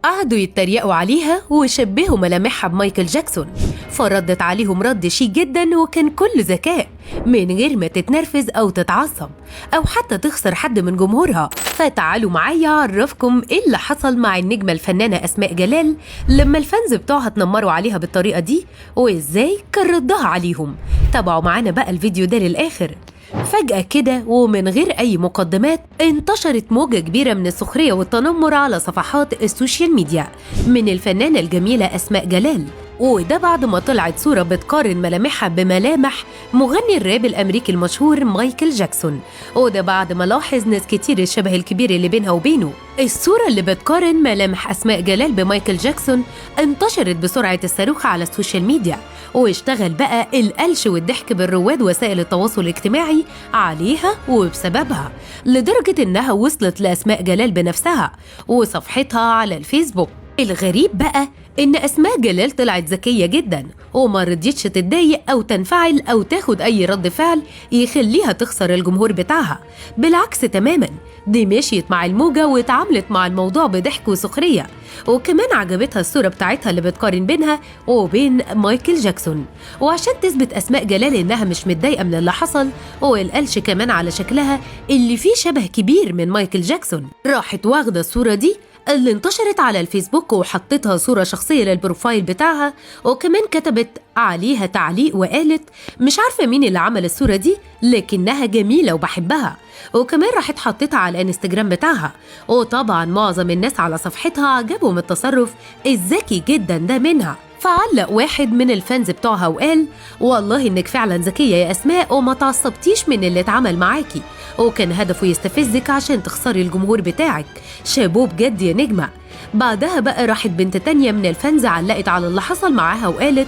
قعدوا يتريقوا عليها وشبهوا ملامحها بمايكل جاكسون، فردت عليهم رد شيك جدا وكان كله ذكاء من غير ما تتنرفز أو تتعصب أو حتى تخسر حد من جمهورها. فتعالوا معايا أعرفكم إيه اللي حصل مع النجمة الفنانة أسماء جلال لما الفانز بتوعها اتنمروا عليها بالطريقة دي، وإزاي كان ردها عليهم. تابعوا معانا بقى الفيديو ده للآخر. فجأة كده ومن غير أي مقدمات انتشرت موجة كبيرة من السخرية والتنمر على صفحات السوشيال ميديا من الفنانة الجميلة أسماء جلال، وده بعد ما طلعت صورة بتقارن ملامحها بملامح مغني الراب الأمريكي المشهور مايكل جاكسون، وده بعد ما لاحظ ناس كتير الشبه الكبير اللي بينها وبينه. الصورة اللي بتقارن ملامح أسماء جلال بمايكل جاكسون انتشرت بسرعة الصاروخ على السوشيال ميديا، واشتغل بقى القلش والضحك بالرواد وسائل التواصل الاجتماعي عليها وبسببها، لدرجة إنها وصلت لأسماء جلال بنفسها وصفحتها على الفيسبوك. الغريب بقى إن أسماء جلال طلعت ذكية جدا وما رضيتش تتضايق أو تنفعل أو تاخد أي رد فعل يخليها تخسر الجمهور بتاعها، بالعكس تماما دي مشيت مع الموجة واتعاملت مع الموضوع بضحك وسخرية، وكمان عجبتها الصورة بتاعتها اللي بتقارن بينها وبين مايكل جاكسون. وعشان تثبت أسماء جلال إنها مش متضايقة من اللي حصل والقلش كمان على شكلها اللي فيه شبه كبير من مايكل جاكسون، راحت واخدة الصورة دي اللي انتشرت على الفيسبوك وحطتها صورة شخصية للبروفايل بتاعها، وكمان كتبت عليها تعليق وقالت مش عارفة مين اللي عمل الصورة دي لكنها جميلة وبحبها، وكمان راحت حطتها على الانستجرام بتاعها. وطبعا معظم الناس على صفحتها عجبهم التصرف الذكي جدا ده منها، فعلق واحد من الفانز بتوعها وقال والله انك فعلا ذكية يا أسماء وما تعصبتيش من اللي اتعمل معاكي، وكان هدفه يستفزك عشان تخسري الجمهور بتاعك، شابوه بجد يا نجمة. بعدها بقى راحت بنت تانية من الفانز علقت على اللي حصل معاها وقالت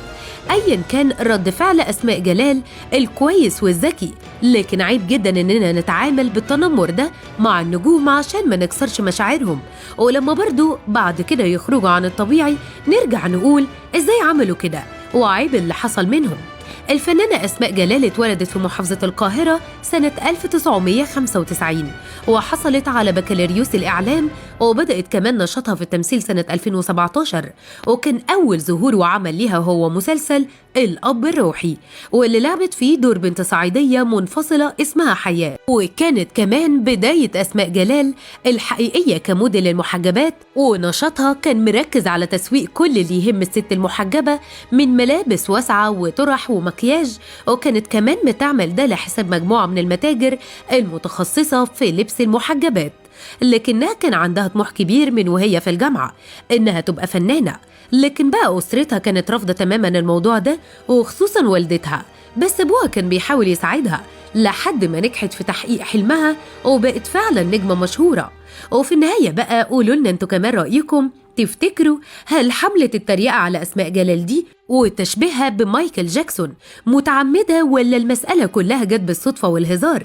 أيا كان رد فعل أسماء جلال الكويس والذكي، لكن عيب جدا إننا نتعامل بالتنمر ده مع النجوم عشان ما نكسرش مشاعرهم، ولما برضو بعد كده يخرجوا عن الطبيعي نرجع نقول إزاي عملوا كده وعيب اللي حصل منهم. الفنانة أسماء جلال اتولدت في محافظة القاهرة سنة 1995 وحصلت على بكالوريوس الإعلام، وبدأت كمان نشاطها في التمثيل سنة 2017، وكان أول ظهور وعمل ليها هو مسلسل الأب الروحي واللي لعبت فيه دور بنت صعيدية منفصلة اسمها حياة، وكانت كمان بداية أسماء جلال الحقيقية كموديل المحجبات، ونشاطها كان مركز على تسويق كل اللي يهم الست المحجبة من ملابس واسعة وطرح ومكياج، وكانت كمان بتعمل ده لحساب مجموعة من المتاجر المتخصصة في لبس المحجبات، لكنها كان عندها طموح كبير من وهي في الجامعة إنها تبقى فنانة، لكن بقى أسرتها كانت رافضة تماما الموضوع ده وخصوصا والدتها، بس أبوها كان بيحاول يساعدها لحد ما نجحت في تحقيق حلمها وبقت فعلا نجمة مشهورة. وفي النهاية بقى قولوا لنا انتوا كمان رأيكم، تفتكروا هل حملة التريقة على أسماء جلال دي وتشبيهها بمايكل جاكسون متعمدة ولا المسألة كلها جت بالصدفة والهزار؟